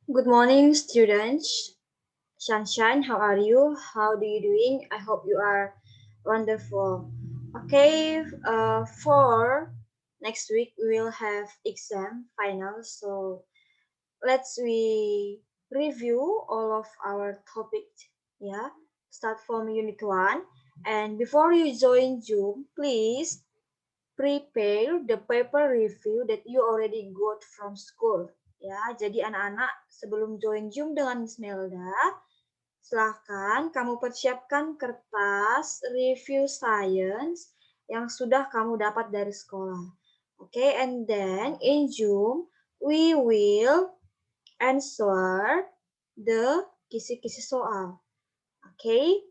Good morning, students. Sunshine, how are you? How do you doing? I hope you are wonderful. Okay, for next week we will have exam final, so let's we review all of our topics. Yeah, start from unit one. And before you join Zoom, please prepare the paper review that you already got from school. Ya, jadi anak-anak sebelum join Zoom dengan Miss Melda, silahkan kamu persiapkan kertas review science yang sudah kamu dapat dari sekolah. Okay, and then in Zoom, we will answer the kisi-kisi soal. Okay,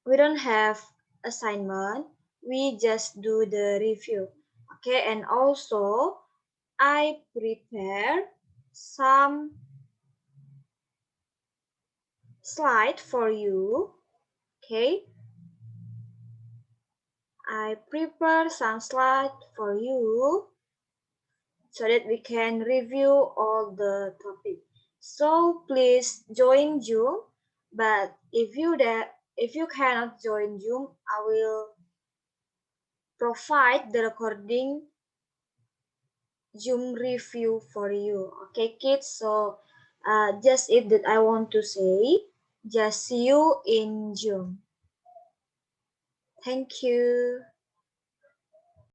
we don't have assignment, we just do the review. Okay, and also I prepare some slide for you. Okay, I prepare some slide for you so that we can review all the topic. So please join Zoom, but if you cannot join Zoom, I will provide the recording Zoom review for you. Okay, kids. So just it that I want to say. Just see you in Zoom. Thank you.